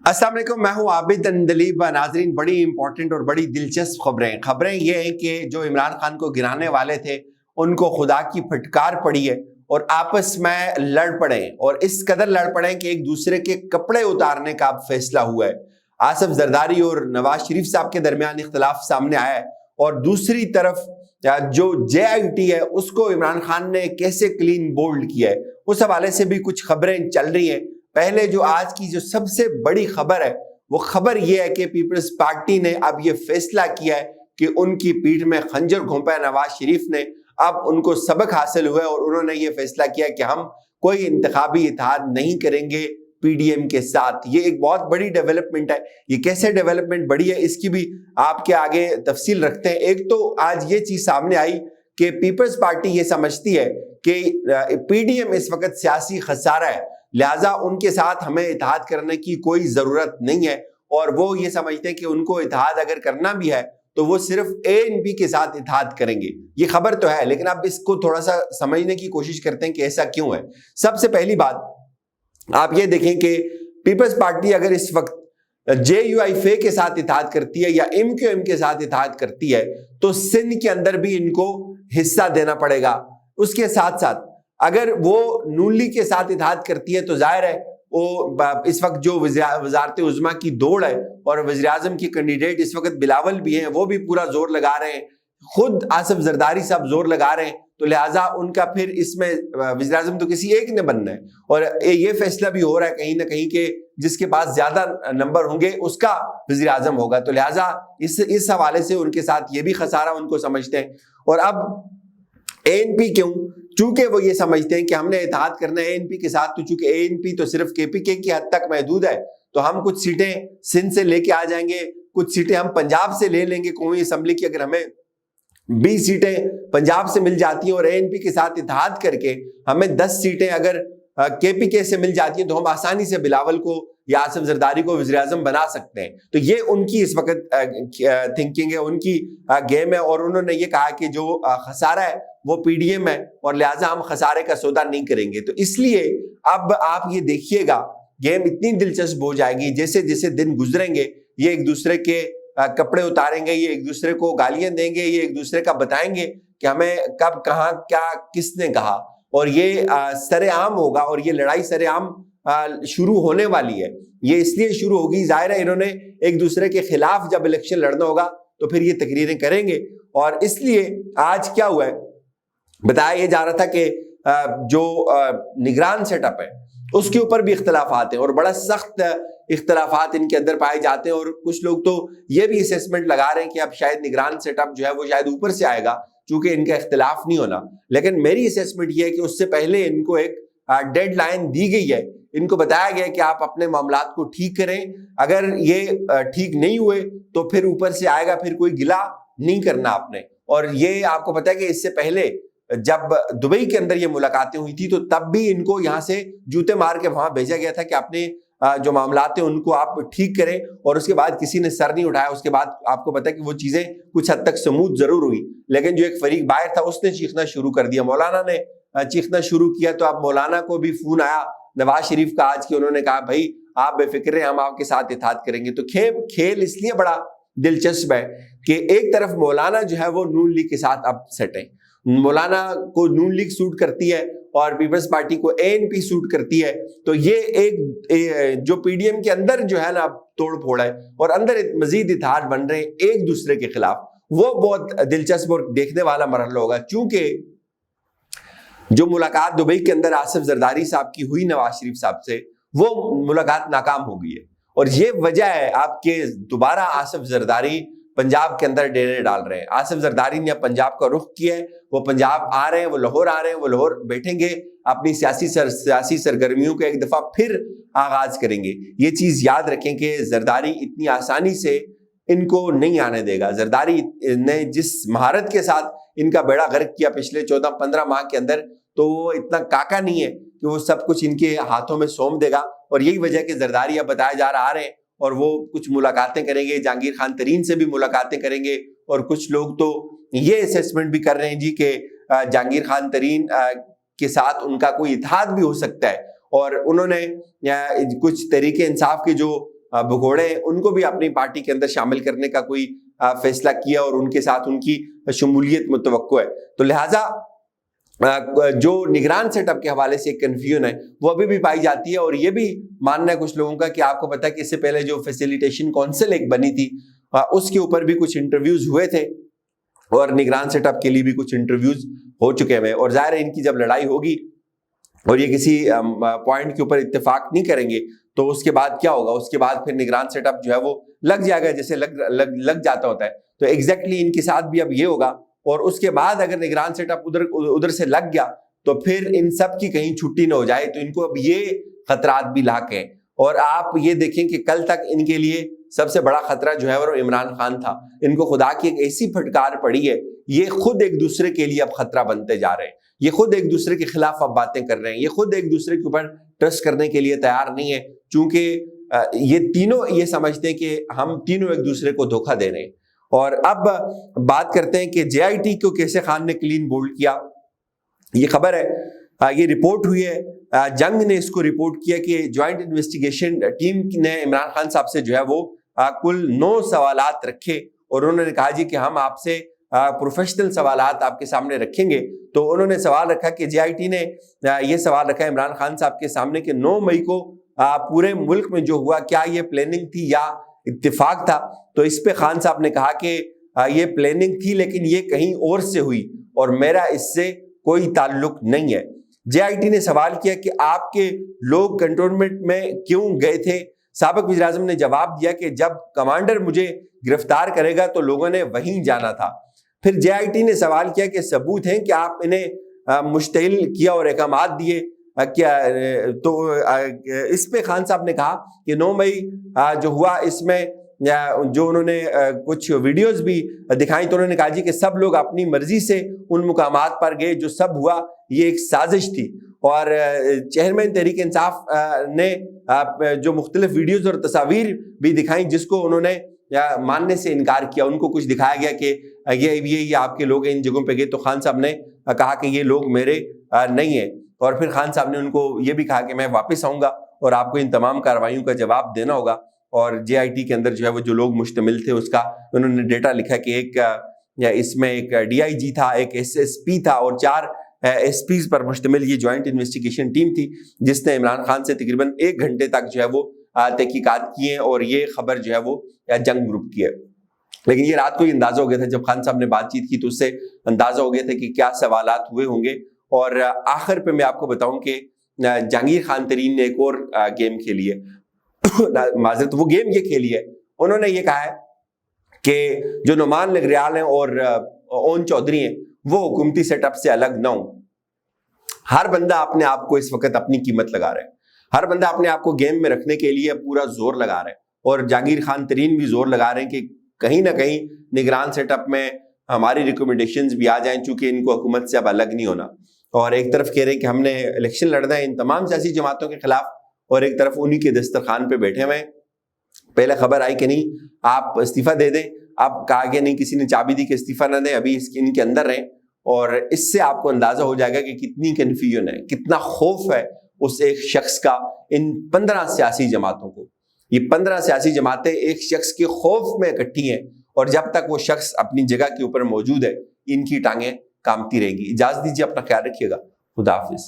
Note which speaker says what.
Speaker 1: अस्सलाम वालेकुम, मैं हूं आबिद अंदलीब। नाजरीन, बड़ी इंपॉर्टेंट और बड़ी दिलचस्प खबरें ये हैं कि जो इमरान खान को गिराने वाले थे उनको खुदा की फटकार पड़ी है और आपस में लड़ पड़े, और इस कदर लड़ पड़े कि एक दूसरे के कपड़े उतारने का अब फैसला हुआ है। आसिफ जरदारी और नवाज शरीफ साहब के दरमियान इख्तलाफ सामने आया है, और दूसरी तरफ जो JIT है उसको इमरान खान ने कैसे क्लीन बोल्ड किया है, उस हवाले से भी कुछ खबरें चल रही हैं। पहले जो आज की जो सबसे बड़ी खबर है वो खबर ये है कि पीपल्स पार्टी ने अब ये फैसला किया है कि उनकी पीठ में खंजर घोंपा है नवाज शरीफ ने। अब उनको सबक हासिल हुआ है और उन्होंने ये फैसला किया कि हम कोई इंतखाबी इत्तेहाद नहीं करेंगे PDM के साथ। ये एक बहुत बड़ी डेवलपमेंट है। ये कैसे डेवलपमेंट बड़ी है इसकी भी आपके आगे तफसील रखते हैं। एक तो आज ये चीज सामने आई कि पीपल्स पार्टी ये समझती है कि PDM इस वक्त सियासी खसारा है, लिहाजा उनके साथ हमें इत्तेहाद करने की कोई जरूरत नहीं है, और वो ये समझते हैं कि उनको इत्तेहाद अगर करना भी है तो वो सिर्फ ANP के साथ इत्तेहाद करेंगे। ये खबर तो है, लेकिन अब इसको थोड़ा सा समझने की कोशिश करते हैं कि ऐसा क्यों है। सबसे पहली बात आप ये देखें कि पीपल्स पार्टी अगर इस वक्त JUIF के साथ इत्तेहाद करती है या MQM के साथ इत्तेहाद करती है तो सिंध के अंदर भी इनको हिस्सा देना पड़ेगा। उसके साथ साथ अगर वो नून लीग के साथ इत्तेहाद करती है तो जाहिर है वो इस वक्त जो वजारत उज़्मा की दौड़ है और वज़ीर आज़म की कैंडिडेट इस वक्त बिलावल भी हैं, वो भी पूरा जोर लगा रहे हैं, खुद आसिफ जरदारी साहब जोर लगा रहे हैं, तो लिहाजा उनका फिर इसमें वज़ीर आज़म तो किसी एक ने बनना है। और ये फैसला भी हो रहा है कहीं ना कहीं के जिसके पास ज्यादा नंबर होंगे उसका वज़ीर आज़म होगा, तो लिहाजा इस हवाले से उनके साथ ये भी खसारा उनको समझते हैं। और अब ANP क्यों? चूंकि वो ये समझते हैं कि हमने इत्तेहाद करना है ANP के साथ, तो चूंकि ANP तो सिर्फ KPK की हद तक महदूद है, तो हम कुछ सीटें सिंध से लेके आ जाएंगे, कुछ सीटें हम पंजाब से ले लेंगे कौमी असम्बली की। अगर हमें 20 सीटें पंजाब से मिल जाती हैं और ANP के साथ इत्तेहाद करके हमें 10 सीटें अगर KPK से मिल जाती हैं तो हम आसानी से बिलावल को या आसिफ जरदारी को वज़ीर आज़म बना सकते हैं। तो ये उनकी इस वक्त थिंकिंग है, उनकी गेम है, और उन्होंने ये कहा कि जो खसारा है वो PDM है और लिहाजा हम खसारे का सौदा नहीं करेंगे। तो इसलिए अब आप ये देखिएगा गेम इतनी दिलचस्प हो जाएगी, जैसे जैसे दिन गुजरेंगे ये एक दूसरे के कपड़े उतारेंगे, ये एक दूसरे को गालियां देंगे, ये एक दूसरे का बताएंगे कि हमें कब कहाँ क्या किसने कहा, और ये सरेआम होगा। और ये लड़ाई सरेआम शुरू होने वाली है। ये इसलिए शुरू होगी, जाहिर है इन्होंने एक दूसरे के खिलाफ जब इलेक्शन लड़ना होगा तो फिर ये तकरीरें करेंगे। और इसलिए आज क्या हुआ है, बताया ये जा रहा था कि जो निगरान सेटअप है उसके ऊपर भी इख्तलाफात हैं और बड़ा सख्त इख्तलाफात इनके अंदर पाए जाते हैं। और कुछ लोग तो ये भी असेसमेंट लगा रहे हैं कि अब शायद निगरान सेटअप जो है वो शायद ऊपर से आएगा, चूंकि इनका इख्तलाफ नहीं होना। लेकिन मेरी असेसमेंट ये है कि उससे पहले इनको एक डेडलाइन दी गई है, इनको बताया गया कि आप अपने मामलात को ठीक करें, अगर ये ठीक नहीं हुए तो फिर ऊपर से आएगा, फिर कोई गिला नहीं करना आपने। और ये आपको पता है कि इससे पहले जब दुबई के अंदर ये मुलाकातें हुई थी तो तब भी इनको यहाँ से जूते मार के वहां भेजा गया था कि अपने जो मामलात हैं उनको आप ठीक करें, और उसके बाद किसी ने सर नहीं उठाया। उसके बाद आपको पता है कि वो चीजें कुछ हद तक स्मूथ जरूर हुई, लेकिन जो एक फरीक बाहर था उसने चीखना शुरू कर दिया, मौलाना ने चीखना शुरू किया। तो अब मौलाना को भी फोन आया नवाज शरीफ का आज, की उन्होंने कहा भाई आप बेफिक्र हैं, हम आपके साथ इत्तेहाद करेंगे। तो खेल इसलिए बड़ा दिलचस्प है कि एक तरफ मौलाना जो है वो नून लीग के साथ अब सेट है, मौलाना को नून लीग सूट करती है और पीपल्स पार्टी को ANP सूट करती है। तो ये एक जो PDM के अंदर जो है ना तोड़ फोड़ है और अंदर मजीद इत्तेहाद बन रहे हैं एक दूसरे के खिलाफ, वो बहुत दिलचस्प और देखने वाला मरहला होगा। चूंकि जो मुलाकात दुबई के अंदर आसिफ जरदारी साहब की हुई नवाज शरीफ साहब से, वो मुलाकात नाकाम हो गई है, और ये वजह है आपके दोबारा आसिफ जरदारी पंजाब के अंदर डेरे डाल रहे हैं। आसिफ जरदारी ने पंजाब का रुख किया है, वो पंजाब आ रहे हैं, वो लाहौर आ रहे हैं, वो लाहौर बैठेंगे, अपनी सियासी सरगर्मियों का एक दफा फिर आगाज करेंगे। ये चीज याद रखें कि जरदारी इतनी आसानी से इनको नहीं आने देगा। जरदारी ने जिस महारत के साथ इनका बेड़ा गर्क किया पिछले 14-15 माह के अंदर, तो वो इतना काका नहीं है कि वो सब कुछ इनके हाथों में सौंप देगा। और यही वजह कि जरदारी अब बताया जा रहा आ रहे हैं और वो कुछ मुलाकातें करेंगे, जहांगीर खान तरीन से भी मुलाकातें करेंगे। और कुछ लोग तो ये असेसमेंट भी कर रहे हैं जी कि जहांगीर खान तरीन के साथ उनका कोई इत्तेहाद भी हो सकता है। और उन्होंने कुछ तरीके इंसाफ के जो بھگوڑے ہیں ان کو بھی اپنی پارٹی کے اندر شامل کرنے کا کوئی فیصلہ کیا اور ان کے ساتھ ان کی شمولیت متوقع ہے. تو لہٰذا جو نگران سیٹ اپ کے حوالے سے ایک کنفیوژن ہے وہ ابھی بھی پائی جاتی ہے. اور یہ بھی ماننا ہے کچھ لوگوں کا کہ آپ کو پتا ہے کہ اس سے پہلے جو فیسیلیٹیشن کونسل ایک بنی تھی اس کے اوپر بھی کچھ انٹرویوز ہوئے تھے اور نگران سیٹ اپ کے لیے بھی کچھ انٹرویوز ہو چکے ہیں. اور ظاہر ہے ان کی جب لڑائی ہوگی اور یہ کسی پوائنٹ کے اوپر اتفاق نہیں کریں گے تو اس کے بعد کیا ہوگا؟ اس کے بعد پھر نگران سیٹ اپ جو ہے وہ لگ جائے گا جیسے لگ جاتا ہوتا ہے. تو ایگزیکٹلی ان کے ساتھ بھی اب یہ ہوگا. اور اس کے بعد اگر نگران سیٹ اپ ادھر سے لگ گیا تو پھر ان سب کی کہیں چھٹی نہ ہو جائے. تو ان کو اب یہ خطرات بھی لاحق ہیں. اور آپ یہ دیکھیں کہ کل تک ان کے لیے سب سے بڑا خطرہ جو ہے وہ عمران خان تھا. ان کو خدا کی ایک ایسی پھٹکار پڑی ہے, یہ خود ایک دوسرے کے لیے اب خطرہ بنتے جا رہے ہیں, یہ خود ایک دوسرے کے خلاف اب باتیں کر رہے ہیں, یہ خود ایک دوسرے کے اوپر ٹرسٹ کرنے کے لیے تیار نہیں ہے, چونکہ یہ تینوں یہ سمجھتے ہیں کہ ہم تینوں ایک دوسرے کو دھوکہ دے رہے ہیں. اور اب بات کرتے ہیں کہ جے آئی ٹی کو کیسے خان نے کلین بولڈ کیا. یہ خبر ہے, یہ رپورٹ ہوئی ہے, جنگ نے اس کو رپورٹ کیا کہ جوائنٹ انویسٹیگیشن ٹیم نے عمران خان صاحب سے جو ہے وہ کل 9 سوالات رکھے اور انہوں نے کہا جی کہ ہم آپ سے پروفیشنل سوالات آپ کے سامنے رکھیں گے. تو انہوں نے سوال رکھا کہ جے آئی ٹی نے یہ سوال رکھا عمران خان صاحب کے سامنے کہ 9 مئی کو پورے ملک میں جو ہوا کیا یہ پلاننگ تھی یا اتفاق تھا. تو اس پہ خان صاحب نے کہا کہ یہ پلاننگ تھی لیکن یہ کہیں اور سے ہوئی اور میرا اس سے کوئی تعلق نہیں ہے. جے آئی ٹی نے سوال کیا کہ آپ کے لوگ کنٹونمنٹ میں کیوں گئے تھے. سابق وزیر اعظم نے جواب دیا کہ جب کمانڈر مجھے گرفتار کرے گا تو لوگوں نے وہیں جانا تھا. پھر جے آئی ٹی نے سوال کیا کہ ثبوت ہیں کہ آپ انہیں مشتعل کیا اور احکامات دیے کیا. تو اس پہ خان صاحب نے کہا کہ 9 مئی جو ہوا اس میں جو انہوں نے کچھ ویڈیوز بھی دکھائیں تو انہوں نے کہا جی کہ سب لوگ اپنی مرضی سے ان مقامات پر گئے, جو سب ہوا یہ ایک سازش تھی. اور چیئرمین تحریک انصاف نے جو مختلف ویڈیوز اور تصاویر بھی دکھائیں جس کو انہوں نے ماننے سے انکار کیا. ان کو کچھ دکھایا گیا کہ یہ آپ کے لوگ ان جگہوں پہ گئے, تو خان صاحب نے کہا کہ یہ لوگ میرے نہیں ہیں. اور پھر خان صاحب نے ان کو یہ بھی کہا کہ میں واپس آؤں گا اور آپ کو ان تمام کارروائیوں کا جواب دینا ہوگا. اور جے آئی ٹی کے اندر جو ہے وہ جو لوگ مشتمل تھے اس کا انہوں نے ڈیٹا لکھا کہ ایک اس میں ایک ڈی آئی جی تھا, ایک ایس ایس پی تھا اور 4 ایس پیز پر مشتمل یہ جوائنٹ انویسٹیگیشن ٹیم تھی جس نے عمران خان سے تقریباً 1 گھنٹے تک جو ہے وہ تحقیقات کی ہیں. اور یہ خبر جو ہے وہ جنگ گروپ کی ہے. لیکن یہ رات کو ہی اندازہ ہو گیا تھا جب خان صاحب نے بات چیت کی تو اس سے اندازہ ہو گیا تھا کہ کیا سوالات ہوئے ہوں گے. اور آخر پہ میں آپ کو بتاؤں کہ جہانگیر خان ترین نے ایک اور گیم کھیلی ہے, معذرت وہ گیم یہ کھیلی ہے, انہوں نے یہ کہا ہے کہ جو نعمان نگریال ہیں اور اون چودھری ہیں وہ حکومتی سیٹ اپ سے الگ نہ ہوں. ہر بندہ اپنے آپ کو اس وقت اپنی قیمت لگا رہا ہے, ہر بندہ اپنے آپ کو گیم میں رکھنے کے لیے پورا زور لگا رہا ہے. اور جہانگیر خان ترین بھی زور لگا رہے ہیں کہ کہیں نہ کہیں نگران سیٹ اپ میں ہماری ریکومنڈیشنز بھی آ جائیں, چونکہ ان کو حکومت سے اب الگ نہیں ہونا. اور ایک طرف کہہ رہے ہیں کہ ہم نے الیکشن لڑنا ہے ان تمام سیاسی جماعتوں کے خلاف, اور ایک طرف انہی کے دسترخوان پہ بیٹھے ہوئے ہیں. پہلے خبر آئی کہ نہیں آپ استعفیٰ دے دیں, اب کہا کہ نہیں کسی نے چابی دی کہ استعفیٰ نہ دیں, ابھی ان کے اندر رہیں. اور اس سے آپ کو اندازہ ہو جائے گا کہ کتنی کنفیوژن ہے, کتنا خوف ہے اس ایک شخص کا ان 15 سیاسی جماعتوں کو. یہ 15 سیاسی جماعتیں ایک شخص کے خوف میں اکٹھی ہیں, اور جب تک وہ شخص اپنی جگہ کے اوپر موجود ہے ان کی ٹانگیں کامتی رہیں گی. اجازت دیجیے, اپنا خیال رکھیے گا. خدا حافظ.